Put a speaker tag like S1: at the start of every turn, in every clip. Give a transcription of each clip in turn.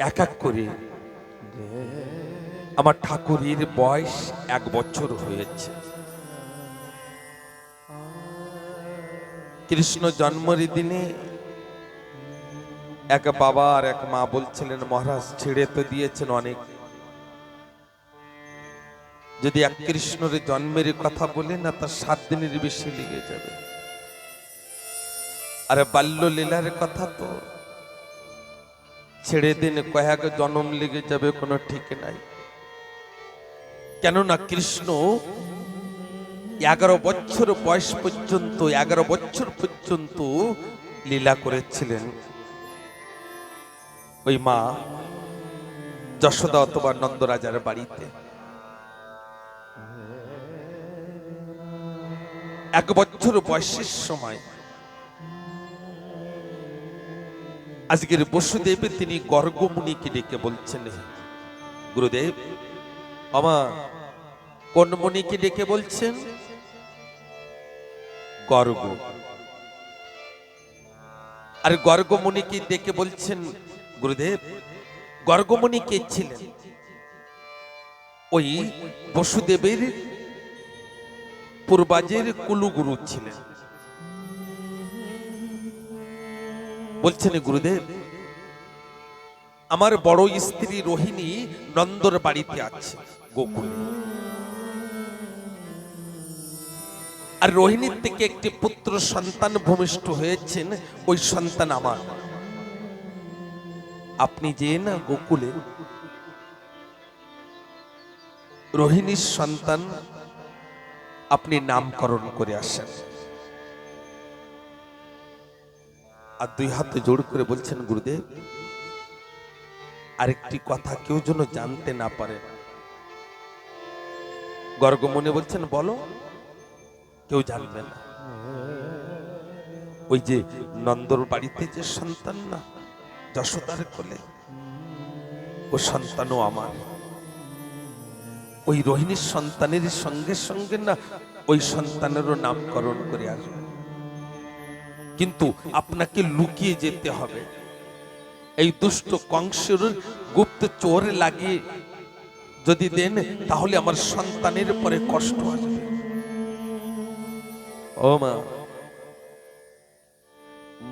S1: এক এক করে আমার ঠাকুরের বয়স 1 বছর হয়েছে। কৃষ্ণ জন্মের দিনে এক বাবা আর এক মা বলছিলেন, মহারাজ ছেড়ে তো দিয়েছেন অনেক, যদি এক কৃষ্ণের জন্মের কথা বলে না তার 7 দিনের বেশি লেগে যাবে। আর বাল্য লীলার কথা তো ছেড়ে দিন, কয়েক জন্ম লেগে যাবে, কোনো ঠিক নাই। কেননা কৃষ্ণ 11 বছর বয়স পর্যন্ত 11 বছর পর্যন্ত লীলা করেছিলেন ওই মা যশোদা অথবা নন্দরাজার বাড়িতে। 1 বছর বয়সের সময় আজকের বসুদেব তিনি গর্গমুনিকে ডেকে বলছেন, গুরুদেব আমার কোন মুনিকে ডেকে বলছেন? গর্গ। আর গর্গমুনিকে ডেকে বলছেন, গুরুদেব গর্গমুনি কে ছিলেন? ওই বসুদেবের পূর্বাজের কুলগুরু ছিলেন। বলছেন, গুরুদেব আমার বড় স্ত্রী রোহিণী নন্দর বাড়িতে আছে গোকুলে, আর রোহিণীর থেকে একটি পুত্র সন্তান ভূমিষ্ঠ হয়েছেন, ওই সন্তান আমার। আপনি যে না গোকুলে রোহিণীর সন্তান আপনি নামকরণ করে আসেন। আর 2 হাতে জোড় করে বলছেন, গুরুদেব আরেকটি কথা কেউ যেন জানতে না পারে। গর্গমুনি বলছেন, বলো। কেউ জানবে না। ওই যে নন্দর বাড়িতে যে সন্তান না যশোদার কোলে, ও সন্তানও আমার। ওই রোহিণীর সন্তানের সঙ্গে সঙ্গে না ওই সন্তানেরও নামকরণ করে আসবে, কিন্তু আপনাকে লুকিয়ে যেতে হবে। এই দুষ্ট কংসের গুপ্ত চোর লাগিয়ে যদি দেন তাহলে আমার সন্তানের পরে কষ্ট আসবে। ও মা,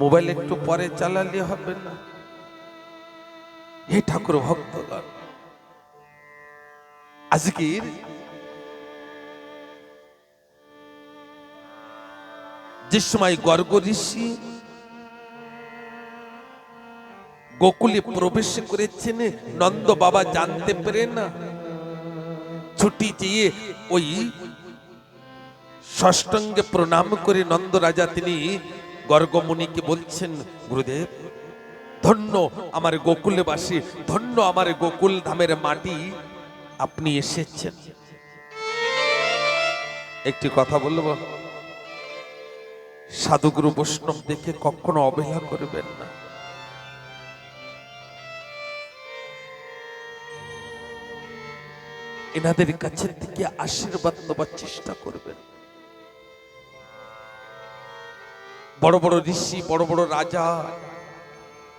S1: মোবাইল একটু পরে চালালে হবে না? হে ঠাকুর ভক্তগণ, আজকের যে সময় গর্গ ঋষি গোকুলে প্রবেশ করেছেন, নন্দ বাবা জানতে পেরে না ছুটি চেয়ে ওই ষষ্টাঙ্গে প্রণাম করে নন্দ রাজা তিনি গর্গমুনিকে বলছেন, গুরুদেব ধন্য আমার গোকুলবাসী, ধন্য আমার গোকুল ধামের মাটি, আপনি এসেছেন। একটি কথা বলবো, সাধুগুরু বৈষ্ণব দেখে কখনো অবহেলা করবেন না। এনাদের কাছে থেকে আশীর্বাদ নেবার চেষ্টা করবেন। বড় বড় ঋষি, বড় বড় রাজা,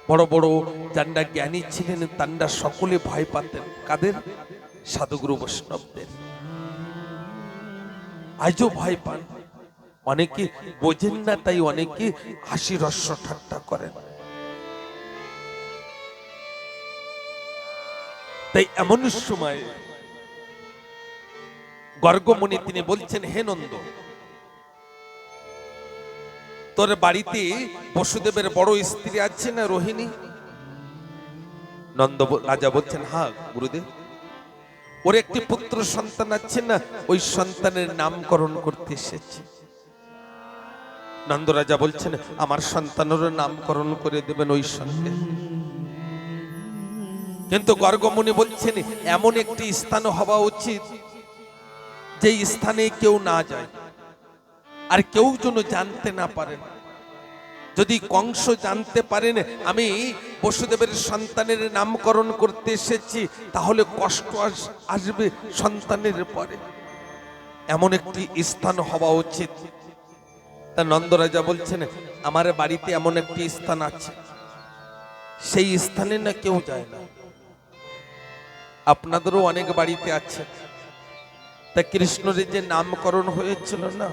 S1: বড় বড় যারা জ্ঞানী ছিলেন তারা সকলে ভয় পাতেন কাদের? সাধুগুরু বৈষ্ণবদের। আজও ভয় পান, অনেকে বোঝেন না, তাই অনেকে হাসি রস্য ঠাট্টা করেন। তাই এমন সময় গর্গমুনি তিনি বলছেন, হে নন্দ, তোর বাড়িতে বসুদেবের বড় স্ত্রী আছে না রোহিণী? নন্দ রাজা বলছেন, হ্যাঁ গুরুদেব, ওর একটি পুত্র সন্তান আছে না, ওই সন্তানের নামকরণ করতে এসেছে। নন্দ রাজা বলছেন, আমার সন্তানেরও নামকরণ করে দেবেন ওই সঙ্গে। কিন্তু গর্গমুনি বলছেন, এমন একটি স্থান হওয়া উচিত যে স্থানে কেউ না যায়, আর কেউ যেন জানতে না পারেন। যদি কংস জানতে পারেন আমি বসুদেবের সন্তানের নামকরণ করতে এসেছি, তাহলে কষ্ট আসবে সন্তানের পরে। এমন একটি স্থান হওয়া উচিত। তা নন্দরাজা বলছেন, আমার বাড়িতে এমন একটি স্থান আছে, সেই স্থানে না কেউ যায় না। আপনাদেরও অনেক বাড়িতে আছে। তা কৃষ্ণের যে নামকরণ হয়েছিল না,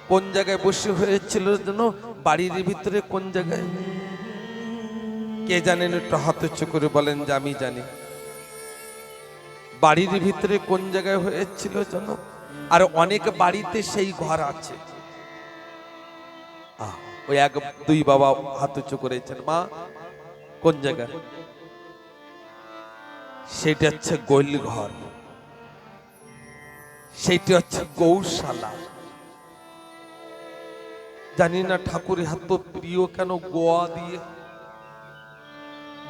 S1: কোন জায়গায় বসে হয়েছিল যেন? বাড়ির ভিতরে কোন জায়গায়? কে জানেন? একটু হাত উঁচু করে বলেন যে আমি জানি। বাড়ির ভিতরে কোন জায়গায় হয়েছিল যেন? আর অনেক বাড়িতে সেই ঘর আছে। ওই এক দুই বাবা হাত উঁচু করেছেন। মা, কোন জায়গায়? সেটা হচ্ছে গোল ঘর, সেইটা হচ্ছে গৌশালা। জানি না ঠাকুরের হাত প্রিয় কেন গোয়া দিয়ে।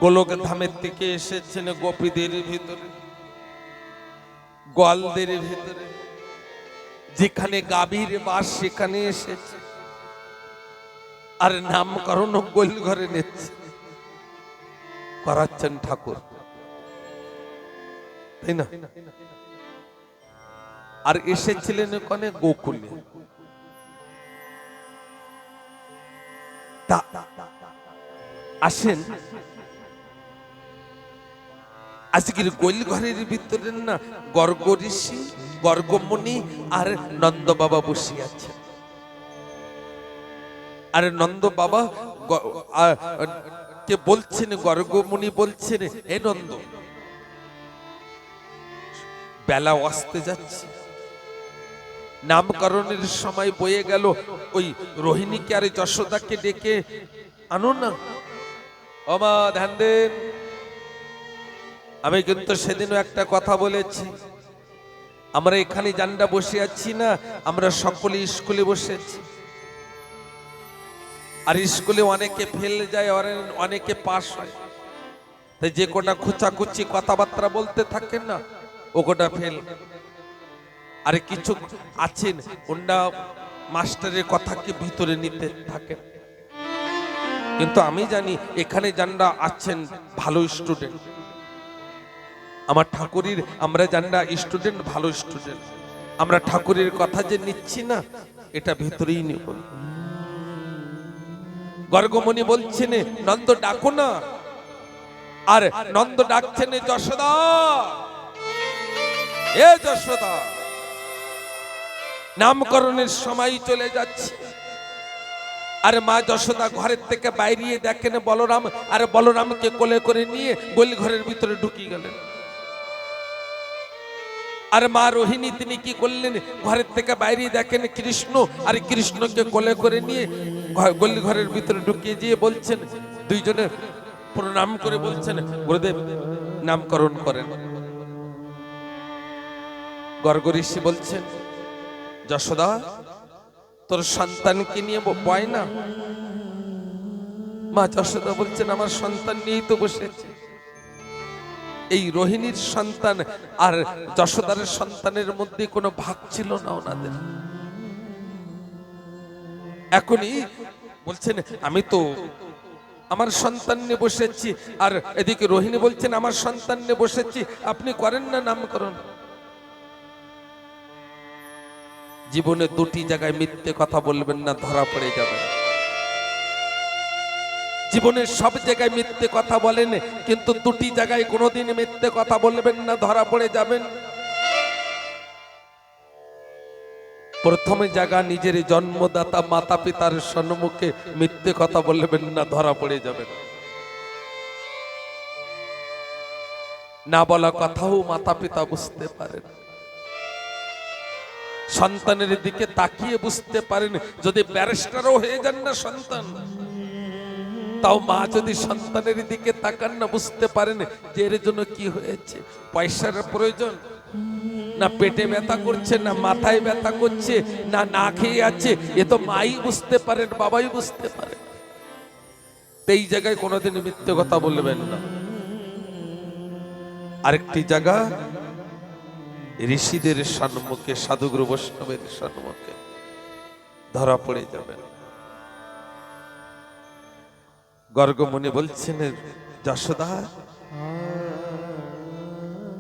S1: গোলক ধামের থেকে এসেছেন গোপীদের ভিতরে, গোয়ালদের ভিতরে, যেখানে গাভীর বাস সেখানে এসেছে, আর নামকরণ গোল ঘরে নিচ্ছে, করাচ্ছেন ঠাকুর, তাই না? আর এসেছিলেন ওখানে গোকুলে। আসেন, আজকের গোল ঘরের ভিতরে না গর্গ ঋষি, গর্গমণি আর নন্দ বাবা বসে আছে। আর নন্দ বাবা কে বলছেন, গর্গমণি বলছেন, হে নন্দ, বেলা আসতে যাচ্ছে, নামকরণের সময় বয়ে গেল, ওই রোহিণীকে আর যশোদাকে ডেকে আনো না। ও মা, ধ্যান দেন। আমি কিন্তু সেদিনও একটা কথা বলেছি, আমরা এখানে জান্ডা বসে আছি না, আমরা সকলে স্কুলে বসে আছি। আর স্কুলে অনেকে ফেল যায়, অনেকে পাস হয়। তাই যে কোটা খুচাখুচি কথাবার্তা বলতে থাকে না, ও কোটা ফেল। আর কিছু আছেন ওনা মাস্টারের কথাকে ভিতরে নিতে থাকেন। কিন্তু আমি জানি এখানে যারা আছেন ভালো স্টুডেন্ট, আমার ঠাকুরের, আমরা যারা স্টুডেন্ট, ভালো স্টুডেন্ট, আমরা ঠাকুরের কথা যে নিচ্ছি না, এটা ভেতরেই নেব। গর্গমণি বলছেন, নন্দ ডাকো না। আর নন্দ ডাকছেন, যশোদা, এ যশোদা, নামকরণের সময় চলে যাচ্ছে। আর মা যশোদা ঘরের থেকে বাইরে দেখেন বলরাম, আর বলরামকে কোলে করে নিয়ে গোল ঘরের ভিতরে ঢুকিয়ে গেলেন। আর মা রোহিণী তিনি কি করলেন? ঘরের থেকে বাইরে দেখেন কৃষ্ণ, আর কৃষ্ণকে কোলে করে নিয়ে গোল ঘরের ভিতরে ঢুকিয়ে দিয়ে বলছেন, দুইজনে প্রণাম করে বলছেন, গুরুদেব নামকরণ করেন। গর্গ ঋষি বলছেন, যশোদা, তোর সন্তানকে নিয়ে বয় না। মা যশোদা বলছেন, আমার সন্তান নিয়েই তো বসেছে। এই রোহিণীর সন্তান আর যশোদার সন্তানের মধ্যে কোনো ভাগ ছিল না ওনাদের। এখনই বলছেন, আমি তো আমার সন্তান নিয়ে বসেছি, আর এদিকে রোহিণী বলছেন, আমার সন্তান নিয়ে বসেছি, আপনি করেন না নামকরণ। জীবনে দুটি জায়গায় মিথ্যে কথা বলবেন না, ধরা পড়ে যাবেন। জীবনের সব জায়গায় মিথ্যে কথা বলেন, কিন্তু দুটি জায়গায় কোনোদিন মিথ্যে কথা বলবেন না, ধরা পড়ে যাবেন। প্রথমে জায়গা নিজের জন্মদাতা মাতা পিতার সম্মুখে মিথ্যে কথা বলবেন না, ধরা পড়ে যাবেন। না বলা কথাও মাতা পিতা বুঝতে পারেন, সন্তানের দিকে তাকিয়ে বুঝতে পারেন। যদি ব্যারিস্টারও হয়ে যান না সন্তান, তাও মা যদি সন্তানের দিকে তাকান না, বুঝতে পারেন যে এর জন্য কি হয়েছে। পয়সার প্রয়োজন, না পেটে ব্যথা করছে, না মাথায় ব্যথা করছে, না না খেয়ে আছে, এ তো মাই বুঝতে পারেন, বাবাই বুঝতে পারেন। এই জায়গায় কোনোদিন মিথ্যে কথা বলবেন না। আরেকটি জায়গা, ঋষিদের সম্মুখে, সাধুগুরু বৈষ্ণবের সম্মুখে ধরা পড়ে যাবেন। গর্গমণি বলছেন, যশোদা,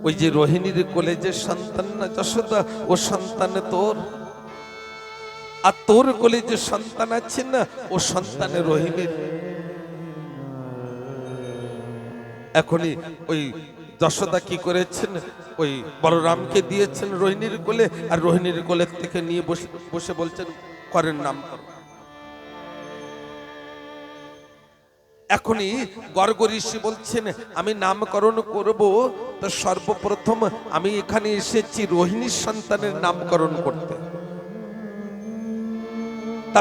S1: ওই যে রোহিণীর কোলে যে সন্তান না যশোদা, ও সন্তান তোর, আর তোর কোলে যে সন্তান আছে না, ও সন্তান রোহিণীর। এখনই ওই যশোদা কি করেছেন, ওই বলরামকে দিয়েছেন রোহিণীর কোলে, আর রোহিণীর কোলের থেকে নিয়ে বসে বসে বলছেন করেন নামকরণ। এখনই গর্গ ঋষি বলছেন আমি নামকরণ করব, তো সর্বপ্রথম আমি এখানে এসেছি রোহিণীর সন্তানের নামকরণ করতে।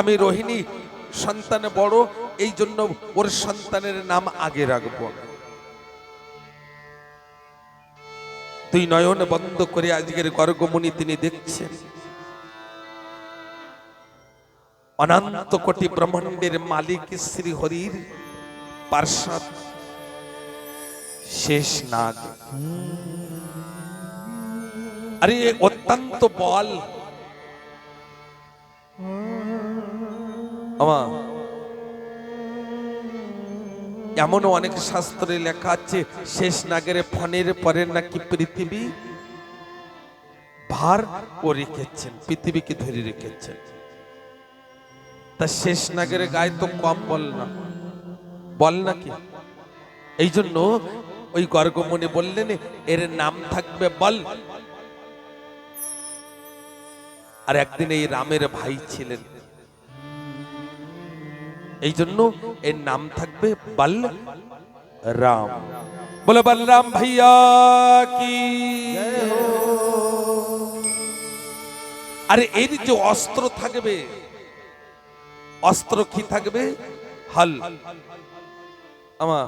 S1: আমি রোহিণী সন্তান বড়, এই জন্য ওর সন্তানের নাম আগে রাখবো। দুই নয়ন বন্ধ করে আজকের গর্গমুনি তিনি দেখছেন অনন্ত কোটি ব্রহ্মাণ্ডের মালিক শ্রী হরির পার্শ্বদ শেষ নাগ। আরে অত্যন্ত বল, এমনও অনেক শাস্ত্রে লেখা আছে শেষ নাগের ফণের পরে নাকি পৃথিবী ভার ও রেখেছেন, পৃথিবীকে ধরে রেখেছেন। তা শেষ নাগের গায়ে তো কম বল না, বল নাকি? এই জন্য ওই গর্গমুনি বললেন এর নাম থাকবে বল। আর একদিন এই রামের ভাই ছিলেন, এই জন্য এর নাম থাকবে বল রাম। বলে বলরাম ভাইয়া কি। আরে এর যে অস্ত্র থাকবে, অস্ত্র কি থাকবে? হল। আমা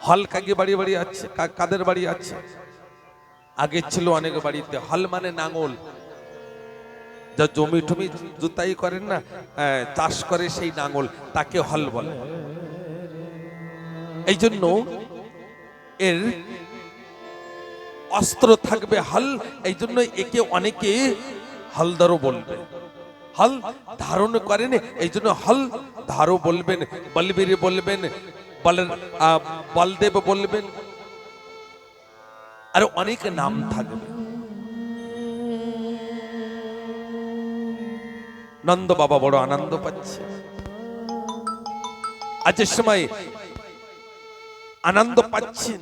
S1: হল কাকে বাড়ি বাড়ি আছে, কাদের বাড়ি আছে? আগে ছিল অনেক বাড়িতে। হল মানে নাঙল, যা জমি টমি জুতাই করেন না, চাষ করে সেই নাঙল, তাকে হল বলে। এই জন্য এর অস্ত্র থাকবে হল, এই জন্য একে অনেকে হলদারও বলবে। হল ধারণ করেন, এই জন্য হল ধারো বলবেন, বলবীর বলবেন, বলদেব বলবেন, আর অনেক নাম থাকবে। নন্দ বাবা বড় আনন্দ পাচ্ছে, আজকের সময় আনন্দ পাচ্ছেন।